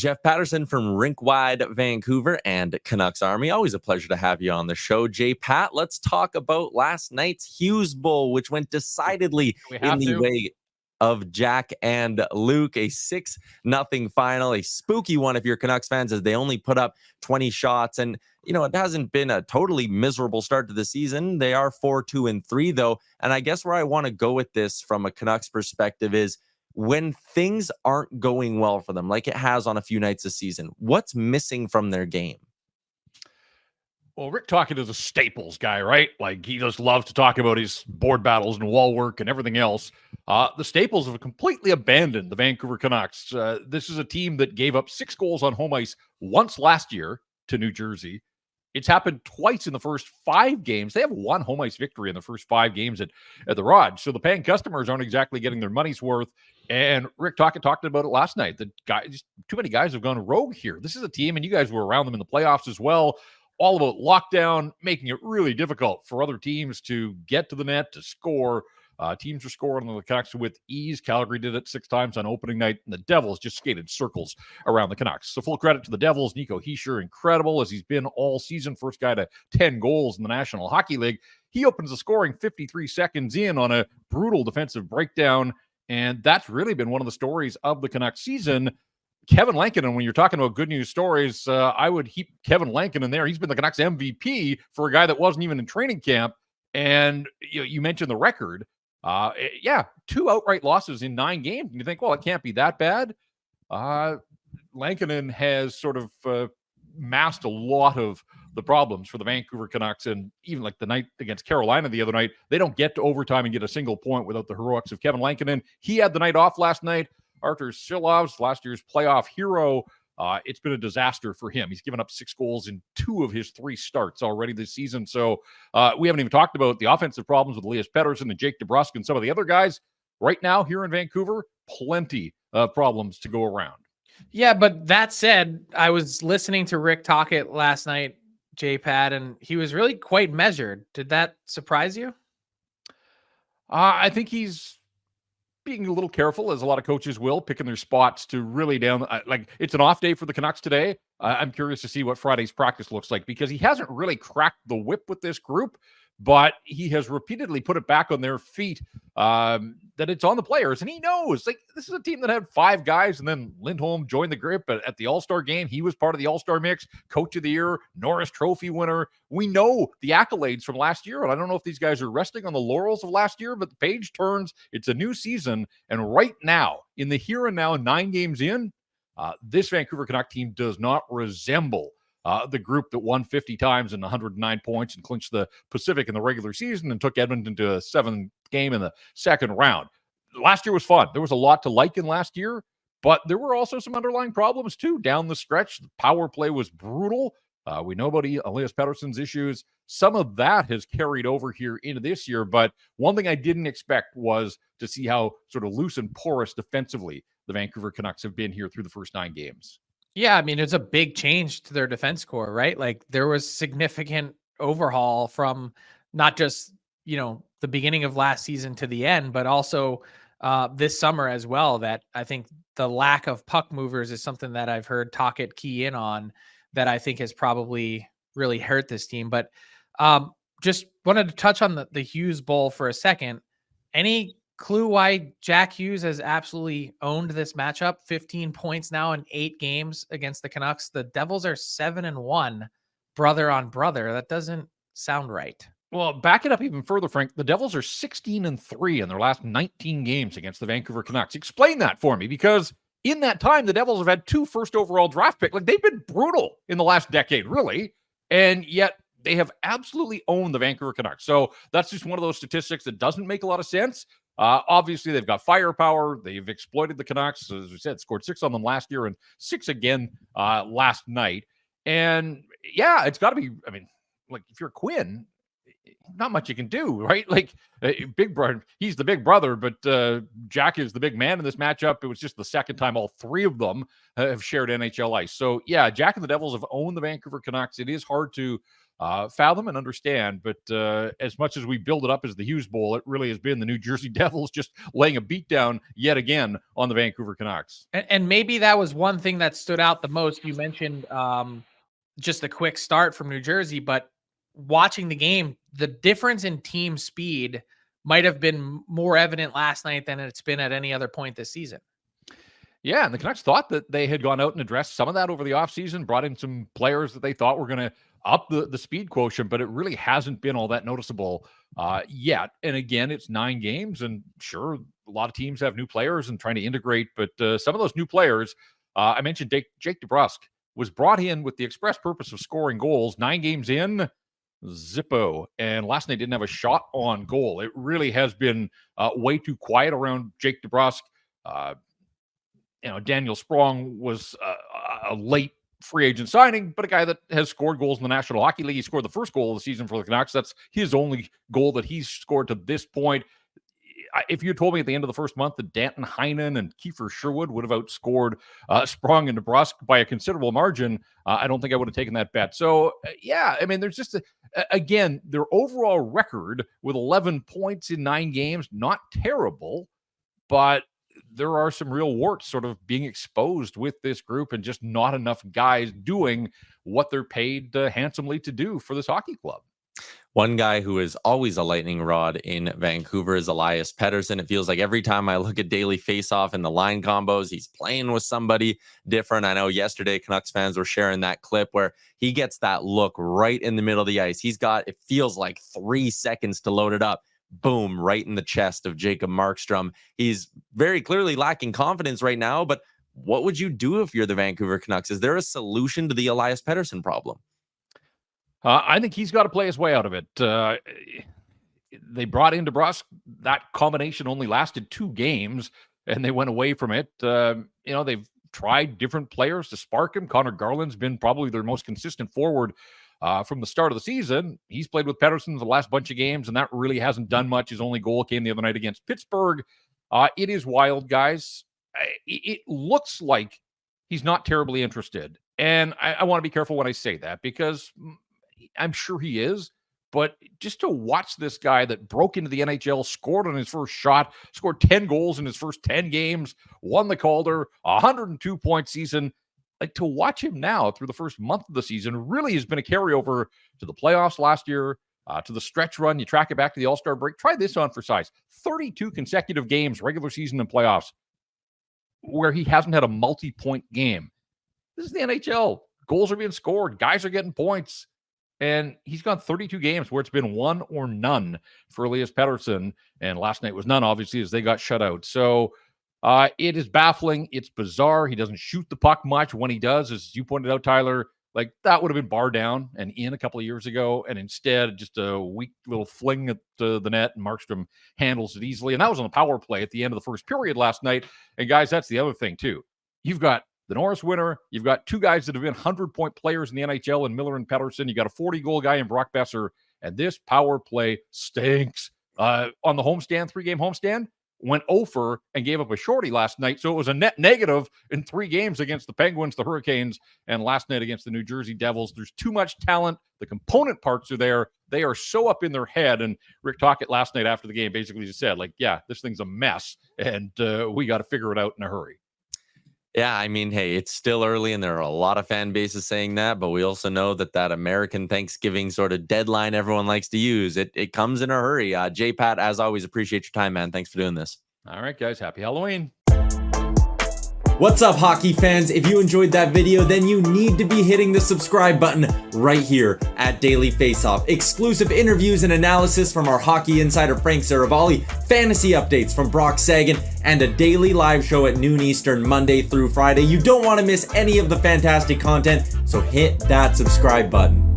Jeff Paterson from Rink Wide Vancouver and CanucksArmy. Always a pleasure to have you on the show, Jay Pat. Let's talk about last night's Hughes Bowl, which went decidedly in the way of Jack and Luke. A 6-0 final, a spooky one if you're Canucks fans, as they only put up 20 shots. And, you know, it hasn't been a totally miserable start to the season. They are 4-2-3, though. And I guess where I want to go with this from a Canucks perspective is, when things aren't going well for them, like it has on a few nights this season, what's missing from their game? Well, Rick Tocchet is a Staples guy, right? Like, he just loves to talk about his board battles and wall work and everything else. The Staples have completely abandoned the Vancouver Canucks. This is a team that gave up 6 goals on home ice once last year to New Jersey. It's happened twice in the first 5 games. They have 1 home ice victory in the first 5 games at the Rod. So the paying customers aren't exactly getting their money's worth. And Rick Tocchet talked about it last night. The guys, too many guys have gone rogue here. This is a team, and you guys were around them in the playoffs as well, all about lockdown, making it really difficult for other teams to get to the net, to score. Teams are scoring on the Canucks with ease. Calgary did it 6 times on opening night, and the Devils just skated circles around the Canucks. So full credit to the Devils. Nico Hischier, incredible as he's been all season. First guy to 10 goals in the National Hockey League. He opens the scoring 53 seconds in on a brutal defensive breakdown, and that's really been one of the stories of the Canucks season. Kevin Lankinen, when you're talking about good news stories, I would heap Kevin Lankinen in there. He's been the Canucks MVP for a guy that wasn't even in training camp. And you mentioned the record. 2 outright losses in 9 games. And you think, well, it can't be that bad. Lankinen has sort of masked a lot of the problems for the Vancouver Canucks. And even like the night against Carolina the other night, they don't get to overtime and get a single point without the heroics of Kevin Lankinen. He had the night off last night. Artur Silovs, last year's playoff hero, it's been a disaster for him. He's given up 6 goals in 2 of his 3 starts already this season. So we haven't even talked about the offensive problems with Elias Pettersson and Jake DeBrusk and some of the other guys. Right now here in Vancouver, plenty of problems to go around. Yeah, but that said, I was listening to Rick Tocchet last night, J-Pad, and he was really quite measured. Did that surprise you? I think he's being a little careful, as a lot of coaches will, picking their spots to really down. Like, it's an off day for the Canucks today. I'm curious to see what Friday's practice looks like, because he hasn't really cracked the whip with this group, but he has repeatedly put it back on their feet, that it's on the players. And he knows, like, this is a team that had 5 guys, and then Lindholm joined the grip at the All-Star game. He was part of the All-Star mix, Coach of the Year, Norris Trophy winner. We know the accolades from last year, and I don't know if these guys are resting on the laurels of last year, but the page turns. It's a new season, and right now, in the here and now, 9 games in, this Vancouver Canuck team does not resemble the group that won 50 times and 109 points and clinched the Pacific in the regular season and took Edmonton to a 7th game in the second round. Last year was fun. There was a lot to like in last year, but there were also some underlying problems too down the stretch. The power play was brutal. We know about Elias Pettersson's issues. Some of that has carried over here into this year, but one thing I didn't expect was to see how sort of loose and porous defensively the Vancouver Canucks have been here through the first 9 games. Yeah, I mean, it's a big change to their defense core, right? Like, there was significant overhaul from not just, the beginning of last season to the end, but also this summer as well, that I think the lack of puck movers is something that I've heard Tocchet key in on, that I think has probably really hurt this team. But just wanted to touch on the Hughes Bowl for a second. Any clue why Jack Hughes has absolutely owned this matchup? 15 points now in 8 games against the Canucks. The Devils are 7-1, brother on brother. That doesn't sound right. Well, back it up even further, Frank. The Devils are 16-3 in their last 19 games against the Vancouver Canucks. Explain that for me, because in that time, the Devils have had 2 first overall draft picks. Like, they've been brutal in the last decade, really. And yet they have absolutely owned the Vancouver Canucks. So that's just one of those statistics that doesn't make a lot of sense. Obviously, they've got firepower. They've exploited the Canucks. As we said, scored 6 on them last year and 6 again last night. And yeah, it's got to be, I mean, like, if you're Quinn, not much you can do, right? Like big brother, he's the big brother, but Jack is the big man in this matchup. It was just the second time all three of them have shared NHL ice. So yeah, Jack and the Devils have owned the Vancouver Canucks. It is hard to fathom and understand, but as much as we build it up as the Hughes Bowl, it really has been the New Jersey Devils just laying a beat down yet again on the Vancouver Canucks. And maybe that was one thing that stood out the most. You mentioned just a quick start from New Jersey, but watching the game, the difference in team speed might have been more evident last night than it's been at any other point this season. Yeah, and the Canucks thought that they had gone out and addressed some of that over the offseason, brought in some players that they thought were going to up the speed quotient, but it really hasn't been all that noticeable yet. And again, it's 9 games, and sure, a lot of teams have new players and trying to integrate, but some of those new players, I mentioned Jake DeBrusk was brought in with the express purpose of scoring goals. 9 games in, zippo, and last night didn't have a shot on goal. It really has been way too quiet around Jake DeBrusk. Daniel Sprong was a late free agent signing, but a guy that has scored goals in the National Hockey League. He scored the first goal of the season for the Canucks. That's his only goal that he's scored to this point. If you told me at the end of the first month that Danton Heinen and Kiefer Sherwood would have outscored Sprong and DeBrusk by a considerable margin, I don't think I would have taken that bet. So, yeah, I mean, there's just, again, their overall record with 11 points in 9 games, not terrible, but there are some real warts sort of being exposed with this group and just not enough guys doing what they're paid handsomely to do for this hockey club. One guy who is always a lightning rod in Vancouver is Elias Pettersson. It feels like every time I look at Daily Faceoff and the line combos, he's playing with somebody different. I know yesterday Canucks fans were sharing that clip where he gets that look right in the middle of the ice. He's got, it feels like 3 seconds to load it up. Boom, right in the chest of Jacob Markstrom. He's very clearly lacking confidence right now, but what would you do if you're the Vancouver Canucks? Is there a solution to the Elias Pettersson problem? I think he's got to play his way out of it. They brought in DeBrusk. That combination only lasted 2 games, and they went away from it. They've tried different players to spark him. Connor Garland's been probably their most consistent forward from the start of the season. He's played with Paterson the last bunch of games, and that really hasn't done much. His only goal came the other night against Pittsburgh. It is wild, guys. It looks like he's not terribly interested. And I want to be careful when I say that, because I'm sure he is. But just to watch this guy that broke into the NHL, scored on his first shot, scored 10 goals in his first 10 games, won the Calder, 102-point season, like to watch him now through the first month of the season really has been a carryover to the playoffs last year, to the stretch run. You track it back to the All-Star break. Try this on for size. 32 consecutive games, regular season and playoffs, where he hasn't had a multi-point game. This is the NHL. Goals are being scored. Guys are getting points. And he's gone 32 games where it's been 1 or none for Elias Pettersson. And last night was none, obviously, as they got shut out. So it is baffling. It's bizarre. He doesn't shoot the puck much. When he does, as you pointed out, Tyler, like that would have been bar down and in a couple of years ago. And instead, just a weak little fling at the net, and Markstrom handles it easily. And that was on the power play at the end of the first period last night. And guys, that's the other thing too. You've got the Norris winner. You've got 2 guys that have been 100-point players in the NHL in Miller and Pettersson. You got a 40-goal guy in Brock Besser. And this power play stinks. On the homestand, 3-game homestand, went 0 and gave up a shorty last night. So it was a net negative in 3 games against the Penguins, the Hurricanes, and last night against the New Jersey Devils. There's too much talent. The component parts are there. They are so up in their head. And Rick Tocchet last night after the game basically just said, like, yeah, this thing's a mess, and we got to figure it out in a hurry. Yeah, I mean, hey, it's still early and there are a lot of fan bases saying that, but we also know that American Thanksgiving sort of deadline everyone likes to use, it comes in a hurry. J-Pat, as always, appreciate your time, man. Thanks for doing this. All right, guys. Happy Halloween. What's up, hockey fans? If you enjoyed that video, then you need to be hitting the subscribe button right here at Daily Faceoff. Exclusive interviews and analysis from our hockey insider Frank Saravalli, fantasy updates from Brock Sagan, and a daily live show at noon Eastern, Monday through Friday. You don't want to miss any of the fantastic content, so hit that subscribe button.